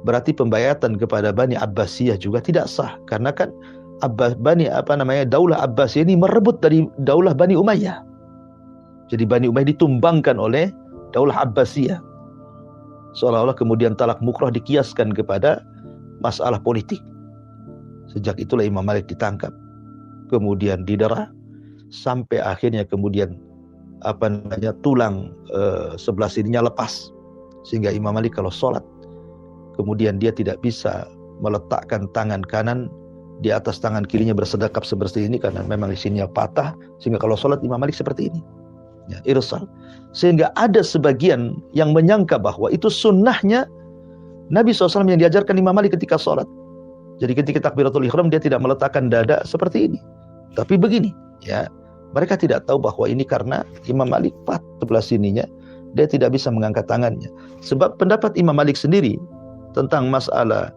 [SPEAKER 1] berarti pembayatan kepada Bani Abbasiyah juga tidak sah. Karena kan Daulah Abbasiyah ini merebut dari Daulah Bani Umayyah. Jadi Bani Umayyah ditumbangkan oleh Daulah Abbasiyah. Seolah-olah kemudian talak mukrah dikiaskan kepada masalah politik. Sejak itulah Imam Malik ditangkap, kemudian didera, sampai akhirnya kemudian tulang sebelah sininya lepas, Sehingga Imam Malik kalau sholat, kemudian dia tidak bisa meletakkan tangan kanan di atas tangan kirinya bersedekap seperti ini, karena memang di sini patah. Sehingga kalau sholat Imam Malik seperti ini, ya, irsal. Sehingga ada sebagian yang menyangka bahwa itu sunnahnya Nabi SAW yang diajarkan Imam Malik ketika sholat. Jadi ketika takbiratul ihram dia tidak meletakkan dada seperti ini, tapi begini, ya. Mereka tidak tahu bahwa ini karena Imam Malik patah sebelah sininya, dia tidak bisa mengangkat tangannya. Sebab pendapat Imam Malik sendiri tentang masalah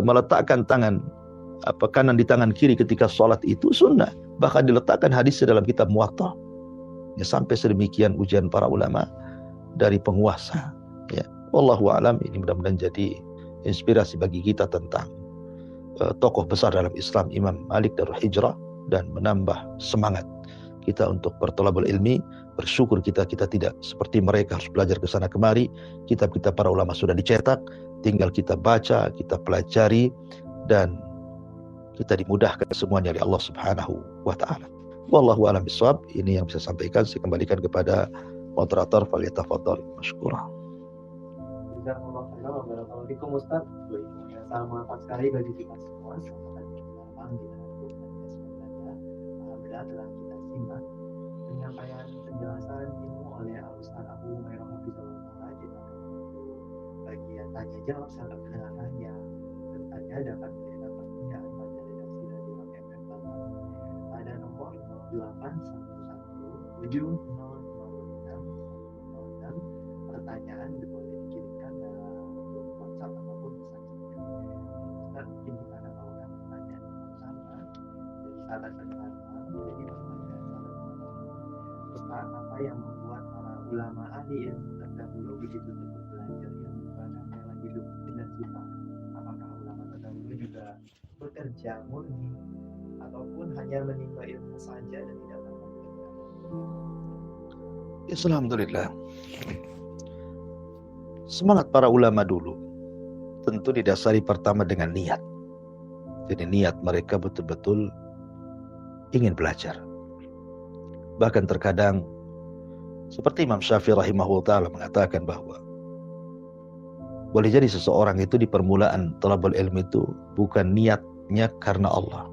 [SPEAKER 1] meletakkan tangan kanan di tangan kiri ketika sholat itu sunnah. Bahkan diletakkan hadisnya dalam kitab Muwatta. Ya, sampai sedemikian ujian para ulama dari penguasa. Ya, wallahu a'lam. Ini mudah-mudahan jadi inspirasi bagi kita tentang tokoh besar dalam Islam, Imam Malik Darul Hijrah, dan menambah semangat kita untuk berthalabul ilmi. Bersyukur kita tidak seperti mereka harus belajar ke sana kemari. Kitab-kitab para ulama sudah dicetak, tinggal kita baca, kita pelajari, dan kita dimudahkan semuanya oleh Allah Subhanahu wa taala. Wallahu a'lam bishawab. Ini yang bisa sampaikan. Saya kembalikan kepada moderator, falyatafadhal masykurah.
[SPEAKER 2] Jazakumullah khairan wa barakallahu Ustaz. Sama sekali bagi kita semua. Alhamdulillah telah kita simak penyampaian penjelasan ilmu oleh Ustaz Abu Hurairah Hafizahullah. Kita bagian tanya jawab sangat pendengaran yang bertanya dapat mendapatkan pada redaksi Radio FM pada nomor 0811700606. Pertanyaan boleh dikirimkan dalam WhatsApp ataupun pesan singkat. Ustaz, mungkin kita akan melakukan pertanyaan bersama dari sahabat sekarang. Jadi pertanyaan Ustaz, apa yang membuat para ulama ahli ilmu terdahulu begitu teguh belajar yang bahkan rela hidup dan susah? Apakah ulama terdahulu juga bekerja murni ataupun hanya menimba ilmu saja dan tidak melakukan?
[SPEAKER 1] Alhamdulillah. Semangat para ulama dulu tentu didasari pertama dengan niat. Jadi niat mereka betul-betul ingin belajar. Bahkan terkadang seperti Imam Syafi'i rahimahullah ta'ala mengatakan bahwa boleh jadi seseorang itu di permulaan thalabul ilmi itu bukan niatnya karena Allah,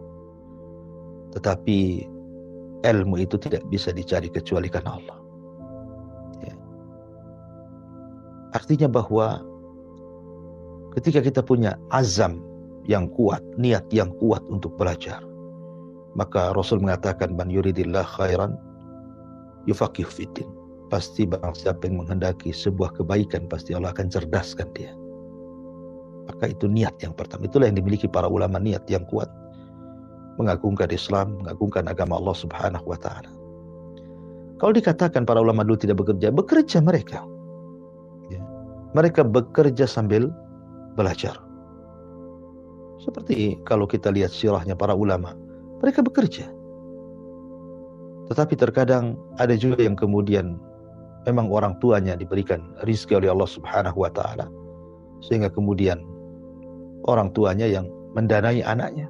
[SPEAKER 1] tetapi ilmu itu tidak bisa dicari kecuali karena Allah. Ya. Artinya bahwa ketika kita punya azam yang kuat, niat yang kuat untuk belajar, maka Rasul mengatakan man yuridillah khairan yufaqihu fiddin. Pasti barang siapa yang menghendaki sebuah kebaikan, pasti Allah akan cerdaskan dia. Maka itu niat yang pertama. Itulah yang dimiliki para ulama, niat yang kuat, mengagungkan Islam, mengagungkan agama Allah Subhanahu wa ta'ala. Kalau dikatakan para ulama dulu tidak bekerja, bekerja mereka. Ya. Mereka bekerja sambil belajar. Seperti kalau kita lihat sirahnya para ulama, mereka bekerja. Tetapi terkadang ada juga yang kemudian memang orang tuanya diberikan rizki oleh Allah Subhanahu wa ta'ala, sehingga kemudian orang tuanya yang mendanai anaknya.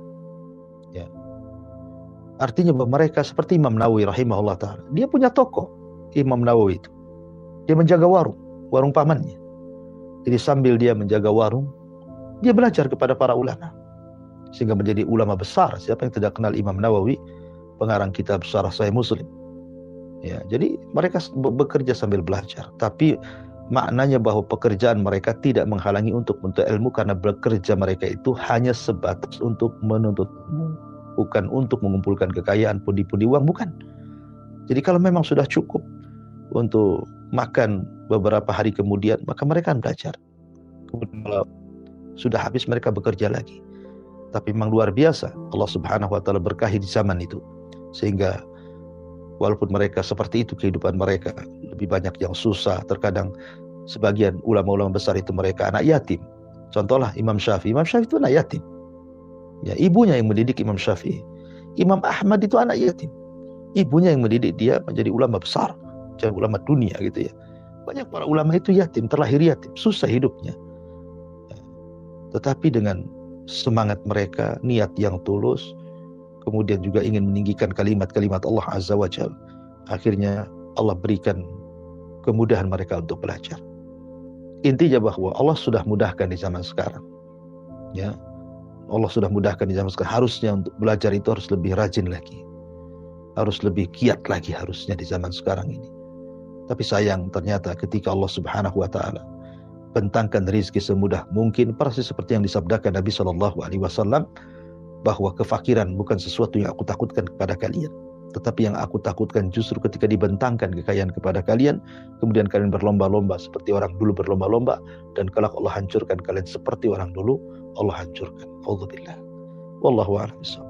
[SPEAKER 1] Ya. Artinya bahwa mereka seperti Imam Nawawi rahimahullah ta'ala, dia punya toko. Imam Nawawi itu dia menjaga warung pamannya. Jadi sambil dia menjaga warung, dia belajar kepada para ulama, sehingga menjadi ulama besar. Siapa yang tidak kenal Imam Nawawi, pengarang kitab Syarah Sahih Muslim. Ya, jadi mereka bekerja sambil belajar, tapi maknanya bahwa pekerjaan mereka tidak menghalangi untuk menuntut ilmu, karena bekerja mereka itu hanya sebatas untuk menuntut ilmu, bukan untuk mengumpulkan kekayaan, pundi-pundi uang, bukan. Jadi kalau memang sudah cukup untuk makan beberapa hari kemudian, maka mereka akan belajar. Kemudian kalau sudah habis, mereka bekerja lagi. Tapi memang luar biasa Allah Subhanahu wa ta'ala berkahi di zaman itu, sehingga walaupun mereka seperti itu kehidupan mereka, lebih banyak yang susah. Terkadang sebagian ulama-ulama besar itu mereka anak yatim. Contohlah Imam Syafi'i. Imam Syafi'i itu anak yatim. Ya, ibunya yang mendidik Imam Syafi'i. Imam Ahmad itu anak yatim. Ibunya yang mendidik dia menjadi ulama besar, jadi ulama dunia gitu ya. Banyak para ulama itu yatim, terlahir yatim, susah hidupnya. Ya. Tetapi dengan semangat mereka, niat yang tulus, kemudian juga ingin meninggikan kalimat-kalimat Allah Azza wa Jalla, akhirnya Allah berikan kemudahan mereka untuk belajar. Intinya bahwa Allah sudah mudahkan di zaman sekarang. Ya, Allah sudah mudahkan di zaman sekarang. Harusnya untuk belajar itu harus lebih rajin lagi, harus lebih giat lagi harusnya di zaman sekarang ini. Tapi sayang ternyata ketika Allah Subhanahu wa taala bentangkan rezeki semudah mungkin, persis seperti yang disabdakan Nabi SAW, bahwa kefakiran bukan sesuatu yang aku takutkan kepada kalian, tetapi yang aku takutkan justru ketika dibentangkan kekayaan kepada kalian, kemudian kalian berlomba-lomba seperti orang dulu berlomba-lomba, dan kelak Allah hancurkan kalian seperti orang dulu Allah hancurkan. Alhamdulillah. Wallahu a'lam bishawab.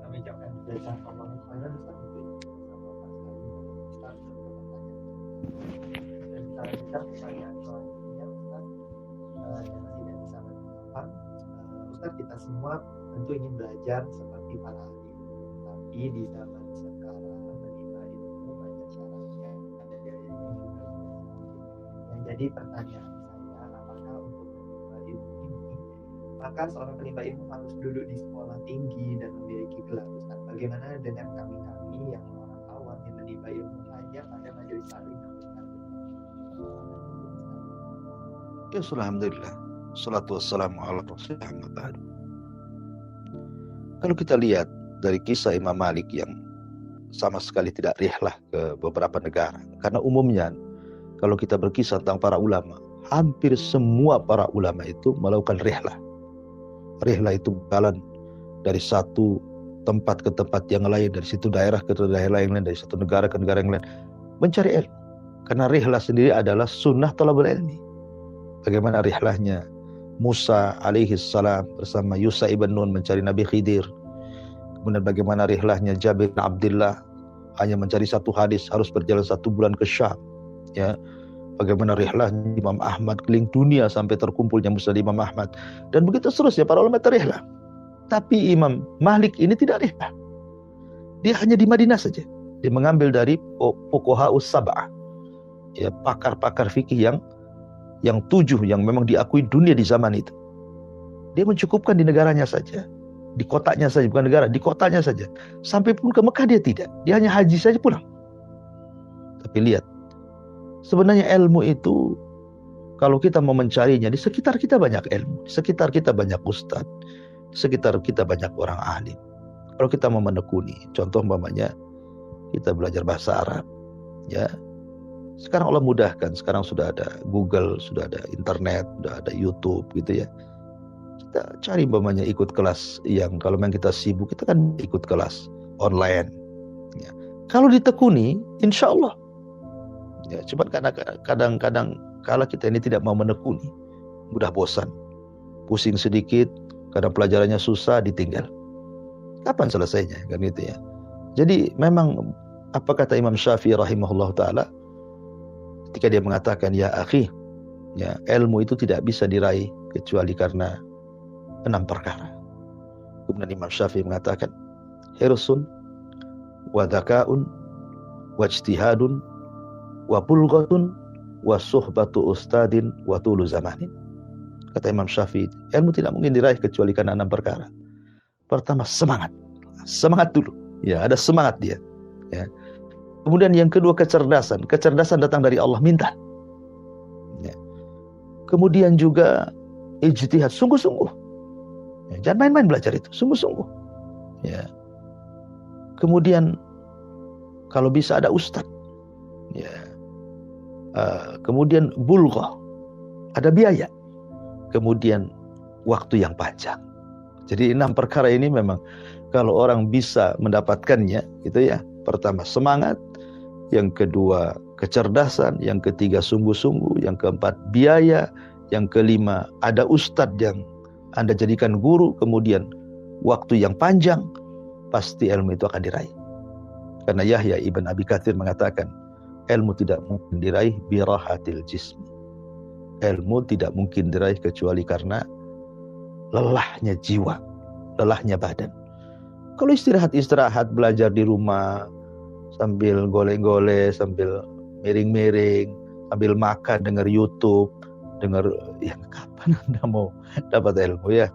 [SPEAKER 2] Kami ucapkan jazakallahu khairan Ustaz untuk sama Pak Salim dan Ustaz untuk pertanyaan. Dan kita lanjutkan pertanyaan selanjutnya Ustaz, yang masih dari sahabat Jepang. Ustaz, kita semua tentu ingin belajar seperti para ahli, tapi di zaman sekarang menimba ilmu banyak syaratnya, ada biayanya juga. Yang jadi pertanyaan saya, apakah untuk menimba ilmu ini maka seorang penimba ilmu harus duduk di sekolah tinggi dan memiliki gelar Ustaz? Bagaimana dengan kami-kami yang orang awam yang menimba ilmu hanya pada majelis taklim yang Ustaz?
[SPEAKER 1] Ya, alhamdulillah. Salatu wassalamu ala rasulillah amma ba'du. Kalau kita lihat dari kisah Imam Malik yang sama sekali tidak rihlah ke beberapa negara, karena umumnya kalau kita berkisah tentang para ulama, hampir semua para ulama itu melakukan rihlah. Rihlah itu jalan dari satu tempat ke tempat yang lain, dari situ daerah ke daerah yang lain, dari satu negara ke negara yang lain, mencari ilmu. Karena rihlah sendiri adalah sunnah thalabul ilmi. Bagaimana rihlahnya Musa alaihi salam bersama Yusha ibn Nun mencari Nabi Khidir. Kemudian bagaimana rihlahnya Jabir bin Abdullah hanya mencari satu hadis, harus berjalan 1 bulan ke Syam. Ya, bagaimana rihlahnya Imam Ahmad keliling dunia sampai terkumpulnya musnad Imam Ahmad, dan begitu seterusnya para ulama terihlah. Tapi Imam Malik ini tidak rihlah. Dia hanya di Madinah saja. Dia mengambil dari fuqahaus sab'ah, ya, pakar-pakar fikih yang 7 yang memang diakui dunia di zaman itu. Dia mencukupkan di negaranya saja, di kotanya saja, bukan negara, di kotanya saja. Sampai pun ke Mekah dia tidak. Dia hanya haji saja pulang. Tapi lihat, sebenarnya ilmu itu kalau kita mau mencarinya, di sekitar kita banyak ilmu, di sekitar kita banyak ustadz, di sekitar kita banyak orang ahli. Kalau kita mau menekuni, contoh umpamanya kita belajar bahasa Arab, ya. Sekarang Allah mudahkan, sekarang sudah ada Google, sudah ada internet, sudah ada YouTube gitu ya. Kita cari umpamanya ikut kelas yang kalau memang kita sibuk, kita kan ikut kelas online. Ya. Kalau ditekuni, insya Allah. Ya, cuma kadang-kadang kalau kita ini tidak mau menekuni, mudah bosan, pusing sedikit, kadang pelajarannya susah, ditinggal. Kapan selesainya? Kan gitu ya. Jadi memang apa kata Imam Syafi'i rahimahullah ta'ala ketika dia mengatakan, ya akhi, ya, ilmu itu tidak bisa diraih kecuali karena 6 perkara. Kemudian Imam Syafi'i mengatakan, hirsun wa dzaka'un wa ijtihadun wa bulghatun wa suhbatu ustadin wa tulu zamanin. Kata Imam Syafi'i, ilmu tidak mungkin diraih kecuali karena 6 perkara. Pertama, semangat. Semangat dulu. Ya, ada semangat dia. Ya. Kemudian yang kedua, kecerdasan. Kecerdasan datang dari Allah, minta. Ya. Kemudian juga ijtihad, sungguh-sungguh. Ya, jangan main-main belajar itu, sungguh-sungguh. Ya. Kemudian kalau bisa ada ustadz. Ya. Kemudian bulghah, ada biaya. Kemudian waktu yang panjang. Jadi 6 perkara ini memang kalau orang bisa mendapatkannya, gitu ya. Pertama, semangat. Yang kedua, kecerdasan. Yang ketiga, sungguh-sungguh. Yang keempat, biaya. Yang kelima, ada ustadz yang Anda jadikan guru. Kemudian waktu yang panjang, pasti ilmu itu akan diraih. Karena Yahya ibn Abi Katsir mengatakan, ilmu tidak mungkin diraih birahatil jismi. Ilmu tidak mungkin diraih kecuali karena lelahnya jiwa, lelahnya badan. Kalau istirahat belajar di rumah, sambil golek-golek, sambil miring-miring, sambil makan, dengar YouTube, ya kapan Anda mau dapat ilmu ya?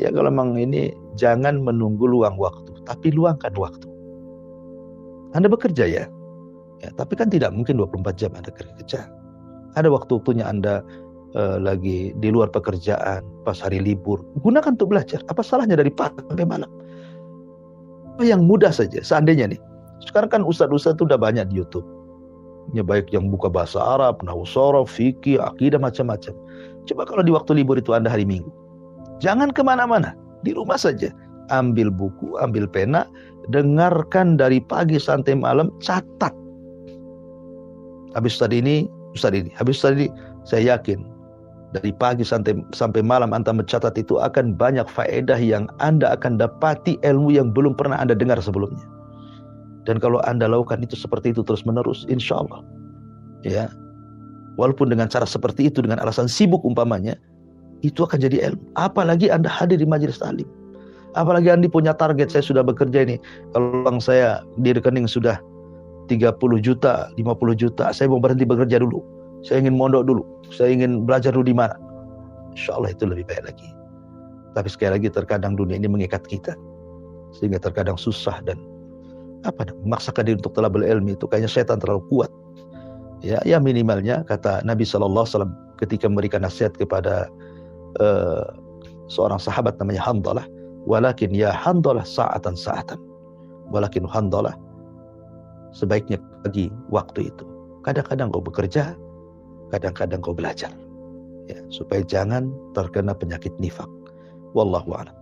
[SPEAKER 1] Ya kalau memang ini, jangan menunggu luang waktu, tapi luangkan waktu. Anda bekerja ya, tapi kan tidak mungkin 24 jam Anda kerja. Ada waktu-waktunya Anda lagi di luar pekerjaan, pas hari libur, gunakan untuk belajar. Apa salahnya dari pagi sampai malam? Yang mudah saja, seandainya nih. Sekarang kan ustadz-ustadz itu udah banyak di YouTube. Ya, baik yang buka bahasa Arab, nahwu shorof, fikih, akidah, macam-macam. Coba kalau di waktu libur itu Anda hari Minggu, jangan kemana-mana, di rumah saja. Ambil buku, ambil pena, dengarkan dari pagi sampai malam, catat. Habis tadi ini, saya yakin dari pagi sampai malam Anda mencatat itu akan banyak faedah yang Anda akan dapati, ilmu yang belum pernah Anda dengar sebelumnya. Dan kalau Anda lakukan itu seperti itu terus menerus, insya Allah, ya, walaupun dengan cara seperti itu, dengan alasan sibuk umpamanya, itu akan jadi ilmu. Apalagi Anda hadir di majelis taklim. Apalagi Anda punya target, saya sudah bekerja ini, kalau uang saya di rekening sudah 30 juta, 50 juta, saya mau berhenti bekerja dulu. Saya ingin mondok dulu. Saya ingin belajar dulu di mana. Insya Allah itu lebih baik lagi. Tapi sekali lagi terkadang dunia ini mengikat kita. Sehingga terkadang susah dan memaksakan diri untuk talabul ilmi itu kayaknya setan terlalu kuat. Ya minimalnya kata Nabi SAW ketika memberikan nasihat kepada seorang sahabat namanya Handalah, walakin ya Handalah sa'atan. Walakin Handalah, sebaiknya bagi waktu itu. Kadang-kadang kau bekerja, kadang-kadang kau belajar. Ya, supaya jangan terkena penyakit nifak. Wallahu a'lam.